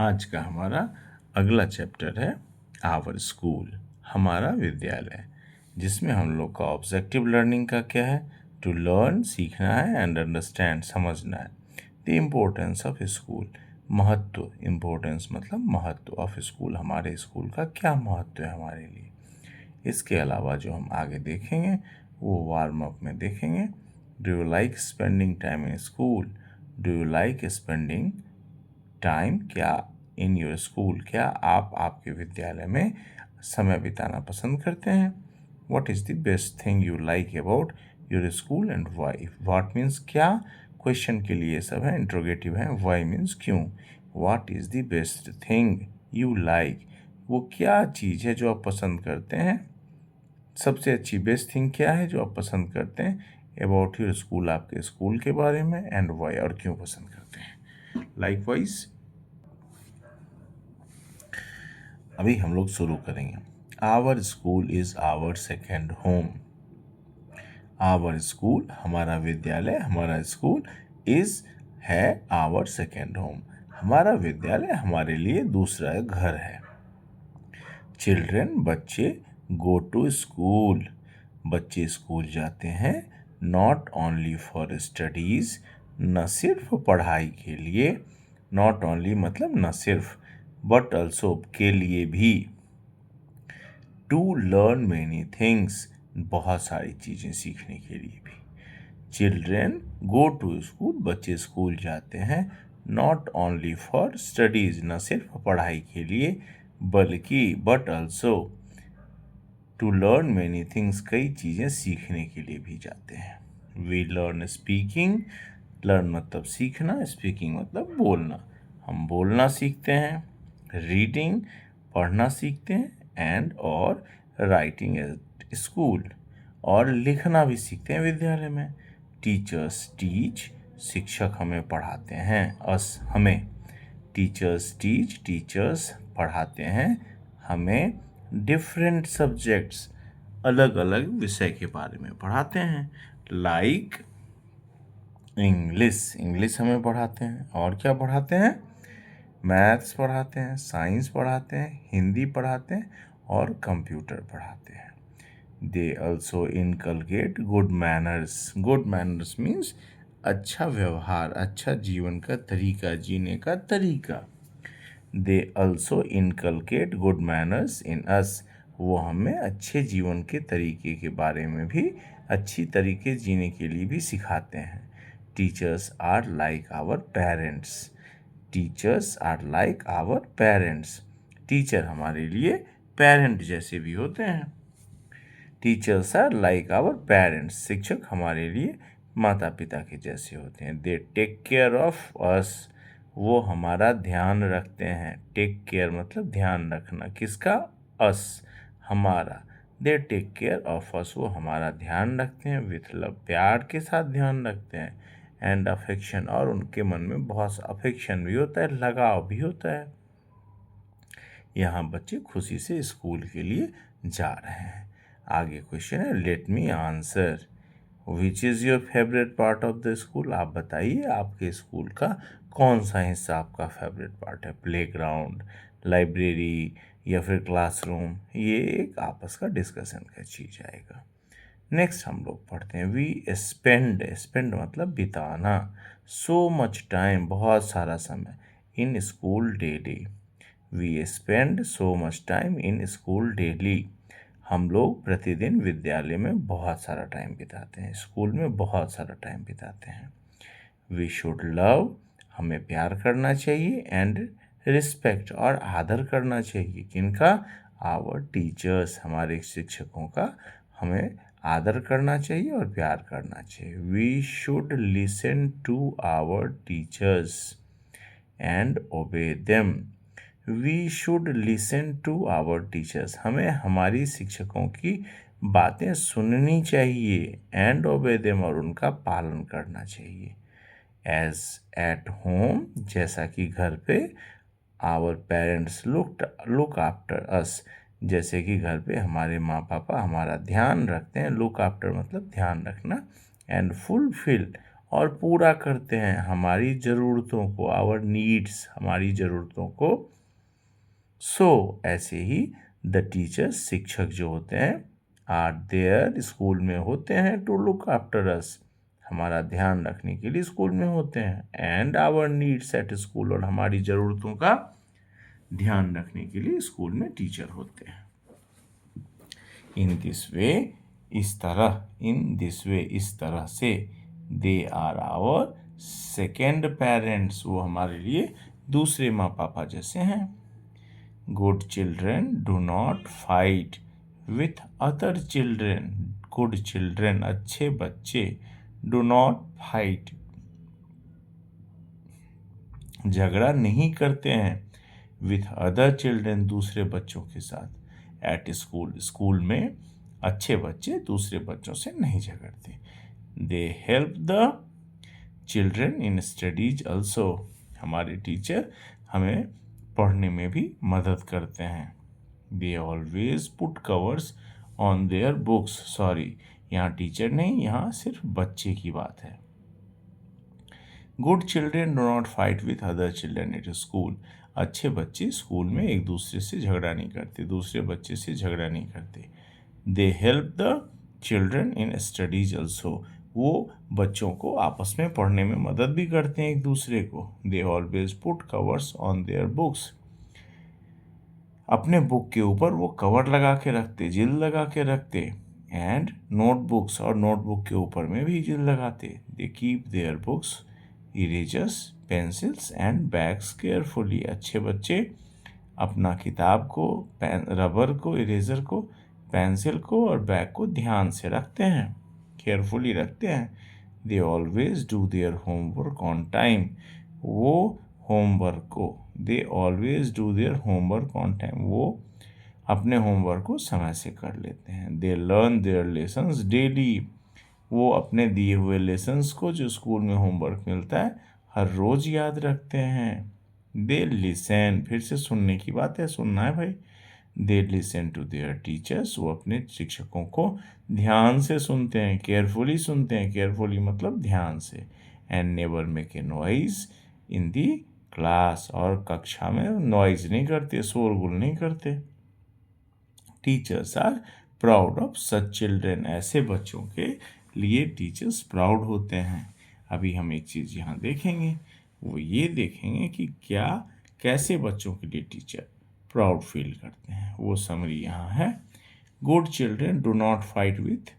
आज का हमारा अगला चैप्टर है आवर स्कूल, हमारा विद्यालय, जिसमें हम लोग का ऑब्जेक्टिव लर्निंग का क्या है, टू लर्न सीखना है एंड अंडरस्टैंड समझना है। द इम्पोर्टेंस ऑफ स्कूल, महत्व, इम्पोर्टेंस मतलब महत्व ऑफ स्कूल, हमारे स्कूल का क्या महत्व है हमारे लिए। इसके अलावा जो हम आगे देखेंगे वो वार्म अप में देखेंगे। Do you like spending time in school, do you like spending time, क्या इन योर स्कूल, क्या आप आपके विद्यालय में समय बिताना पसंद करते हैं। What is the best thing you like about your school and why, what means क्या, क्वेश्चन के लिए सब है, इंट्रोगेटिव है, वाई मीन्स क्यों। What is the best thing you like, वो क्या चीज़ है जो आप पसंद करते हैं, सबसे अच्छी बेस्ट थिंग क्या है जो आप पसंद करते हैं अबाउट योर स्कूल, आपके स्कूल के बारे में, एंड वाई, और क्यों पसंद करते हैं। लाइकवाइज अभी हम लोग शुरू करेंगे। Our school is our second home. Our school, हमारा विद्यालय, हमारा स्कूल, इज़ है आवर सेकेंड होम, हमारा विद्यालय हमारे लिए दूसरा घर है। चिल्ड्रेन, बच्चे, गो टू स्कूल, बच्चे स्कूल जाते हैं, नॉट ओनली फॉर स्टडीज़, न सिर्फ पढ़ाई के लिए, नॉट ओनली मतलब न सिर्फ, बट ऑल्सो के लिए भी, टू लर्न मैनी थिंग्स, बहुत सारी चीज़ें सीखने के लिए भी। चिल्ड्रेन गो टू स्कूल, बच्चे स्कूल जाते हैं, नॉट ओनली फॉर स्टडीज़, न सिर्फ पढ़ाई के लिए, बल्कि but also to learn many things, कई चीज़ें सीखने के लिए भी जाते हैं। वी लर्न स्पीकिंग, लर्न मतलब सीखना, स्पीकिंग मतलब बोलना, हम बोलना सीखते हैं। रीडिंग, पढ़ना सीखते हैं। एंड और राइटिंग एट स्कूल, और लिखना भी सीखते हैं विद्यालय में। टीचर्स टीच, शिक्षक हमें पढ़ाते हैं, अस हमें। टीचर्स टीच, टीचर्स पढ़ाते हैं हमें। डिफरेंट सब्जेक्ट्स, अलग अलग विषय के बारे में पढ़ाते हैं। लाइक इंग्लिश, इंग्लिश हमें पढ़ाते हैं, और क्या पढ़ाते हैं, मैथ्स पढ़ाते हैं, साइंस पढ़ाते हैं, हिंदी पढ़ाते हैं, और कंप्यूटर पढ़ाते हैं। They also inculcate good manners, good manners means अच्छा व्यवहार, अच्छा जीवन का तरीका, जीने का तरीका। They also inculcate good manners in us, वो हमें अच्छे जीवन के तरीके के बारे में भी, अच्छी तरीके जीने के लिए भी सिखाते हैं। Teachers are like our parents, teachers are like our parents, teacher हमारे लिए पेरेंट जैसे भी होते हैं। Teachers are like our parents, शिक्षक हमारे लिए माता पिता के जैसे होते हैं। They take care of us, वो हमारा ध्यान रखते हैं। टेक केयर मतलब ध्यान रखना, किसका, अस, हमारा। They take care of us, वो हमारा ध्यान रखते हैं, विथ लव, प्यार के साथ ध्यान रखते हैं। एंड अफेक्शन, और उनके मन में बहुत सा अफेक्शन भी होता है, लगाव भी होता है। यहाँ बच्चे खुशी से स्कूल के लिए जा रहे हैं। आगे क्वेश्चन है, let me answer, which is your favourite part of the school, आप बताइए आपके स्कूल का कौन सा हिस्सा आपका फेवरेट पार्ट है। प्लेग्राउंड, लाइब्रेरी, या फिर क्लासरूम, ये एक आपस का डिस्कशन का चीज़ आएगा। नेक्स्ट हम लोग पढ़ते हैं, वी स्पेंड, स्पेंड मतलब बिताना, सो मच टाइम, बहुत सारा समय, in school daily. We spend so much time in school daily, हम लोग प्रतिदिन विद्यालय में बहुत सारा टाइम बिताते हैं, स्कूल में बहुत सारा टाइम बिताते हैं। वी शुड लव, हमें प्यार करना चाहिए, एंड रिस्पेक्ट, और आदर करना चाहिए, किनका, आवर टीचर्स, हमारे शिक्षकों का हमें आदर करना चाहिए और प्यार करना चाहिए। We should listen to our teachers and obey them, we should listen to our teachers, हमें हमारी शिक्षकों की बातें सुननी चाहिए, एंड ओबे देम, और उनका पालन करना चाहिए। एज एट होम, जैसा कि घर पे, our parents look after us, जैसे कि घर पे हमारे माँ पापा हमारा ध्यान रखते हैं, लुक आफ्टर मतलब ध्यान रखना, एंड फुलफिल, और पूरा करते हैं हमारी ज़रूरतों को, आवर नीड्स, हमारी ज़रूरतों को। सो ऐसे ही द टीचर्स, शिक्षक जो होते हैं, आर देयर, स्कूल में होते हैं, टू लुक आफ्टर अस, हमारा ध्यान रखने के लिए स्कूल में होते हैं, and our needs at school, और हमारी ज़रूरतों का ध्यान रखने के लिए स्कूल में टीचर होते हैं। इन दिस वे, इस तरह, इन दिस वे, इस तरह से, they are our second parents, वो हमारे लिए दूसरे माँ पापा जैसे हैं। Good children do not fight with other children, good children, अच्छे बच्चे, डू नॉट फाइट, झगड़ा नहीं करते हैं, विथ अदर चिल्ड्रेन, दूसरे बच्चों के साथ, एट स्कूल, स्कूल में अच्छे बच्चे दूसरे बच्चों से नहीं झगड़ते। They help the children in studies also, हमारे टीचर हमें पढ़ने में भी मदद करते हैं। They always put covers on their books, sorry यहाँ टीचर नहीं, यहाँ सिर्फ बच्चे की बात है। Good children do not fight with other children at school, अच्छे बच्चे स्कूल में एक दूसरे से झगड़ा नहीं करते, दूसरे बच्चे से झगड़ा नहीं करते। They help the children in studies also, वो बच्चों को आपस में पढ़ने में मदद भी करते हैं एक दूसरे को। They always put covers on their books, अपने बुक के ऊपर वो कवर लगा के रखते, जिल लगा के रखते। एंड नोटबुक्स, और नोटबुक के ऊपर में भी जिल लगाते। They keep their books, erasers, pencils and bags carefully, अच्छे बच्चे अपना किताब को, पेन, रबर को, इरेजर को, पेंसिल को और बैग को ध्यान से रखते हैं, केयरफुली रखते हैं। They always do their homework on time, वो होमवर्क को, they always do their homework on time, वो अपने होमवर्क को समय से कर लेते हैं। They learn their lessons daily, वो अपने दिए हुए लेसन्स को, जो स्कूल में होमवर्क मिलता है, हर रोज़ याद रखते हैं। दे लिसन, फिर से सुनने की बात है, सुनना है भाई। They listen to their teachers, वो अपने शिक्षकों को ध्यान से सुनते हैं, केयरफुली सुनते हैं, केयरफुली मतलब ध्यान से। And never make a noise in the class, और कक्षा में नॉइज नहीं करते, शोरगुल नहीं करते। Teachers are proud of such children, ऐसे बच्चों के लिए टीचर्स प्राउड होते हैं। अभी हम एक चीज़ यहाँ देखेंगे, वो ये देखेंगे कि क्या, कैसे बच्चों के लिए टीचर प्राउड फील करते हैं। वो समरी यहाँ है। Good children do not fight with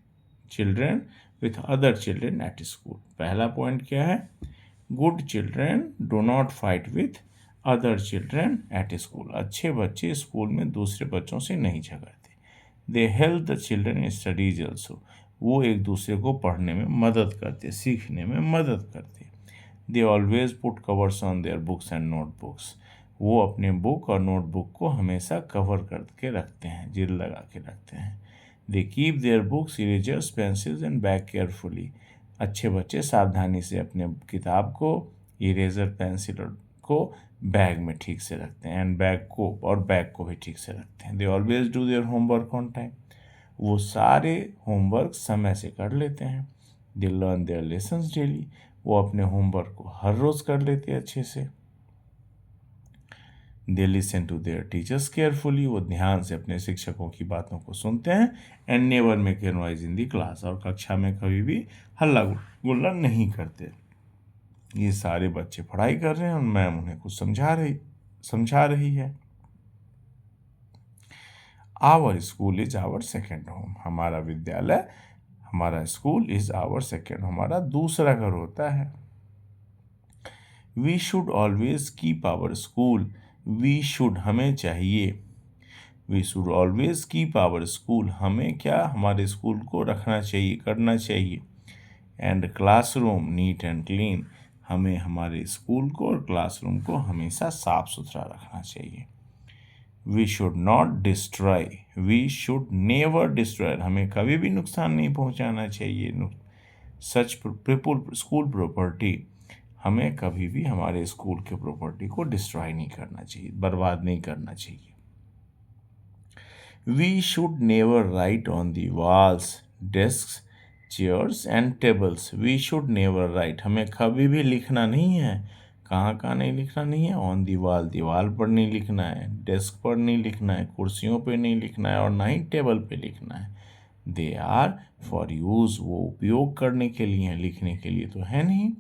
children with other children at school, पहला पॉइंट क्या है, good children do not fight with other children at school, अच्छे बच्चे स्कूल में दूसरे बच्चों से नहीं झगड़ते। They help the children in studies also, वो एक दूसरे को पढ़ने में मदद करते, सीखने में मदद करते। They always put covers on their books and notebooks, वो अपने बुक और नोटबुक को हमेशा कवर करके रखते हैं, जिल लगा के रखते हैं। They keep their books, erasers, pencils and bag carefully, अच्छे बच्चे सावधानी से अपने किताब को, इरेजर, पेंसिल को बैग में ठीक से रखते हैं, एंड बैग को भी ठीक से रखते हैं। They always do their homework on time, वो सारे होमवर्क समय से कर लेते हैं। They learn their lessons daily, वो अपने होमवर्क को हर रोज़ कर लेते हैं अच्छे से। They listen to their teachers carefully, वो ध्यान से अपने शिक्षकों की बातों को सुनते हैं। And never make a noise in the class, और कक्षा में कभी भी हल्ला गुल्ला नहीं करते। ये सारे बच्चे पढ़ाई कर रहे हैं और मैम उन्हें कुछ समझा रही है। Our school is our second home, हमारा विद्यालय, हमारा स्कूल इज आवर सेकेंड, हमारा दूसरा घर होता है। We should always keep our school, we should हमें चाहिए, we should always keep our school, हमें क्या, हमारे स्कूल को रखना चाहिए, करना चाहिए। And classroom neat and clean, हमें हमारे स्कूल को और क्लासरूम को हमेशा साफ सुथरा रखना चाहिए। We should not destroy, we should never destroy, हमें कभी भी नुकसान नहीं पहुंचाना चाहिए। सच स्कूल प्रॉपर्टी, हमें कभी भी हमारे स्कूल के प्रॉपर्टी को डिस्ट्रॉय नहीं करना चाहिए, बर्बाद नहीं करना चाहिए। We should never write on the walls, desk, chairs and tables we should never write, हमें कभी भी लिखना नहीं है। कहाँ कहाँ नहीं लिखना नहीं है? ऑन दीवार, दीवार पर नहीं लिखना है, डेस्क पर नहीं लिखना है, कुर्सियों पे नहीं लिखना है, और ना ही टेबल पे लिखना है। दे आर फॉर यूज़, वो उपयोग करने के लिए हैं, लिखने के लिए तो है नहीं।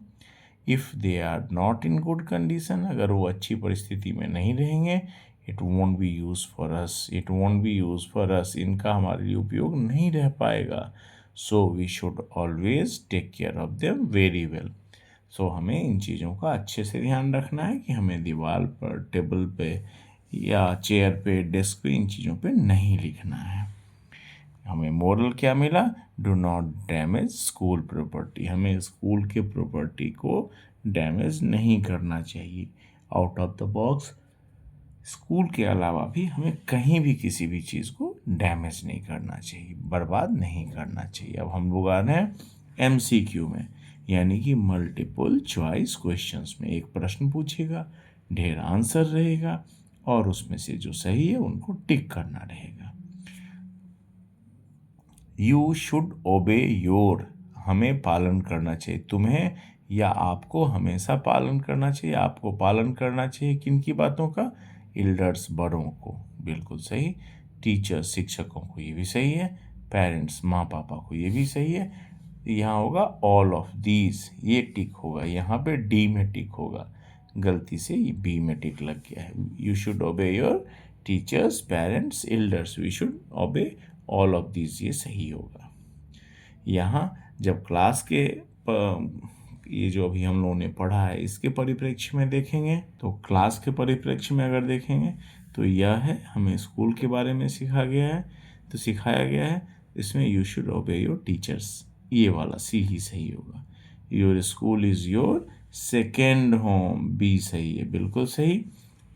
If they are not in good condition, अगर वो अच्छी परिस्थिति में नहीं रहेंगे, it won't be use for us, it won't be use for us, इनका हमारे लिए उपयोग नहीं रह पाएगा। So we should always take care of them very well. So हमें इन चीज़ों का अच्छे से ध्यान रखना है कि हमें दीवार पर, टेबल पे या चेयर पे, डेस्क पे, इन चीज़ों पे नहीं लिखना है। हमें मोरल क्या मिला? Do not damage school property, हमें स्कूल के प्रॉपर्टी को डैमेज नहीं करना चाहिए। Out of the box, school के अलावा भी हमें कहीं भी किसी भी चीज़ को डैमेज नहीं करना चाहिए, बर्बाद नहीं करना चाहिए। अब हम लोग आ रहे हैं MCQ में, यानी कि मल्टीपल चॉइस क्वेश्चंस में। एक प्रश्न पूछेगा, ढेर आंसर रहेगा, और उसमें से जो सही है उनको टिक करना रहेगा। यू शुड ओबे योर, हमें पालन करना चाहिए, तुम्हें या आपको हमेशा पालन करना चाहिए। आपको पालन करना चाहिए किन की बातों का? एल्डर्स, बड़ों को, बिल्कुल सही। टीचर्स, शिक्षकों को, ये भी सही है। पेरेंट्स, माँ पापा को, ये भी सही है। यहाँ होगा ऑल ऑफ दीज, ये टिक होगा, यहाँ पे डी में टिक होगा, गलती से ये बी में टिक लग गया है। You should obey your teachers, parents, elders, we should obey all of these, ये सही होगा। यहाँ जब क्लास के ये जो अभी हम लोगों ने पढ़ा है इसके परिप्रेक्ष्य में देखेंगे, तो क्लास के परिप्रेक्ष्य में अगर देखेंगे तो यह है, हमें स्कूल के बारे में सिखाया गया है। इसमें you should obey your teachers, ये वाला सी ही सही होगा। Your school is your second home, B सही है, बिल्कुल सही।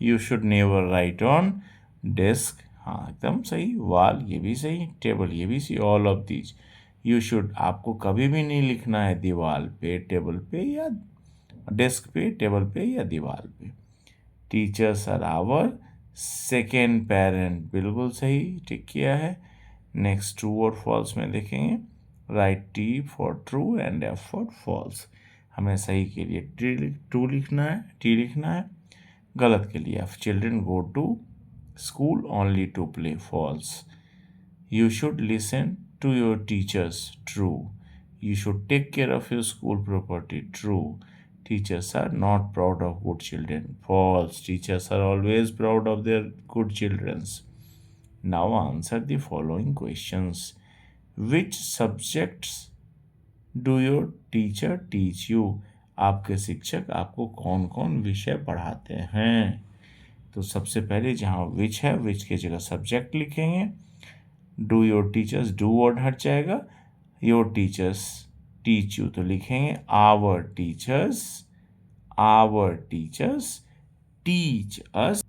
You should never write on desk, हाँ एकदम सही। वॉल, ये भी सही। टेबल, ये भी सही। All of these, you should, आपको कभी भी नहीं लिखना है दीवार पे, टेबल पे, या डेस्क पे, टेबल पे, या दीवार पे। Teachers are our second parent, बिल्कुल सही, ठीक किया है। नेक्स्ट, ट्रू और फॉल्स में देखेंगे। Right T for true and F for false, हमें सही के लिए ट्रू लिखना है, टी लिखना है, गलत के लिए F. Children go to school only to play, false. You should listen to your teachers, true. You should take care of your school property, true. Teachers are not proud of good children, false. Teachers are always proud of their good children. Now answer the following questions. Which subjects do your teacher teach you? आपके शिक्षक आपको कौन कौन विषय पढ़ाते हैं? तो सबसे पहले जहाँ विच है, विच की जगह सब्जेक्ट लिखेंगे। Do your teachers, do word हट जाएगा। योर टीचर्स टीच यू, तो लिखेंगे our teachers teach us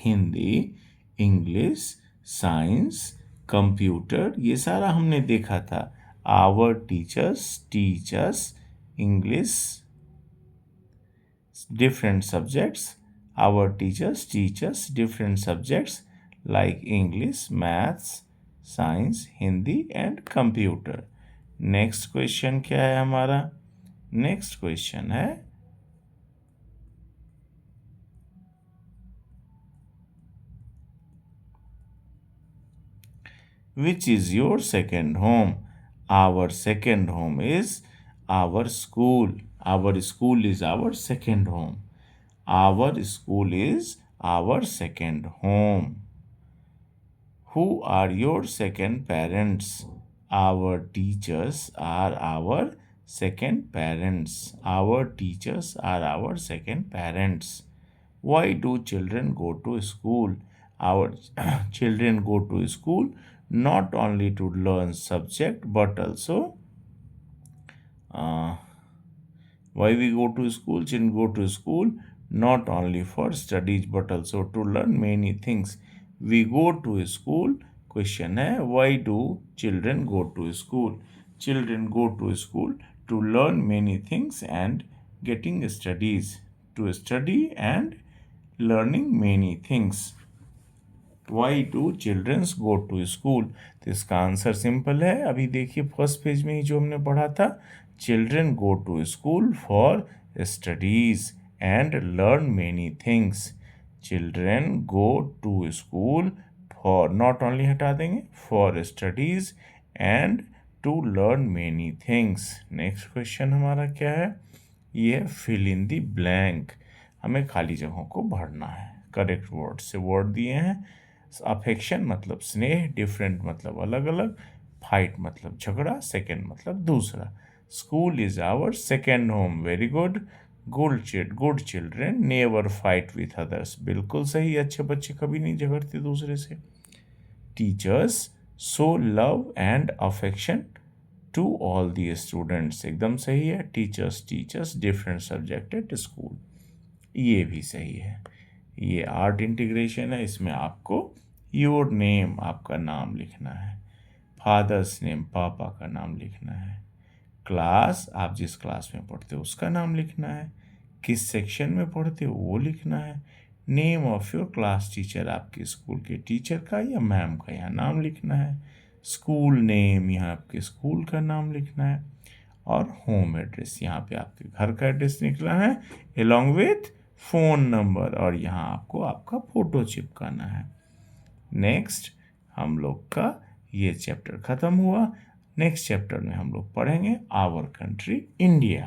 Hindi, English, science, computer, ये सारा हमने देखा था। Our teachers teach us English, different subjects. Our teachers teach us different subjects like English, Maths, Science, Hindi and Computer. Next question क्या है हमारा? Next question है which is your second home? Our second home is our school. Our school is our second home. Our school is our second home. Who are your second parents? Our teachers are our second parents. Our teachers are our second parents. Why do children go to school? Our children go to school not only to learn subject but also why we go to school? Children go to school not only for studies but also to learn many things. We go to school, question है why do children go to school? Children go to school to learn many things and getting studies, to study and learning many things. Why do childrens go to school? तो इसका answer simple है, अभी देखिए first page में ही जो हमने पढ़ा था, children go to school for studies and learn many things. Children go to school for, not only हटा देंगे, for studies and to learn many things. Next question हमारा क्या है, ये फिल इन दी ब्लैंक, हमें खाली जगहों को भरना है। करेक्ट वर्ड से वर्ड दिए हैं, अफेक्शन मतलब स्नेह, डिफरेंट मतलब अलग अलग, फाइट मतलब झगड़ा, सेकेंड मतलब दूसरा। School is our second home, very good. Good children never fight with others, बिल्कुल सही, अच्छे बच्चे कभी नहीं झगड़ते दूसरे से। Teachers show love and affection to all the students, एकदम सही है। Teachers different subject at school, ये भी सही है। ये आर्ट इंटीग्रेशन है, इसमें आपको योर नेम, आपका नाम लिखना है। फादर्स नेम, पापा का नाम लिखना है। क्लास, आप जिस क्लास में पढ़ते हो उसका नाम लिखना है। किस सेक्शन में पढ़ते हो वो लिखना है। Name of your class teacher, आपके स्कूल के टीचर का या मैम का यहाँ नाम लिखना है। स्कूल नेम, यहाँ आपके स्कूल का नाम लिखना है। और होम एड्रेस, यहाँ पे आपके घर का एड्रेस निकला है along with फ़ोन नंबर, और यहाँ आपको आपका फ़ोटो चिपकाना है। नेक्स्ट हम लोग का ये चैप्टर ख़त्म हुआ। नेक्स्ट चैप्टर में हम लोग पढ़ेंगे आवर कंट्री इंडिया।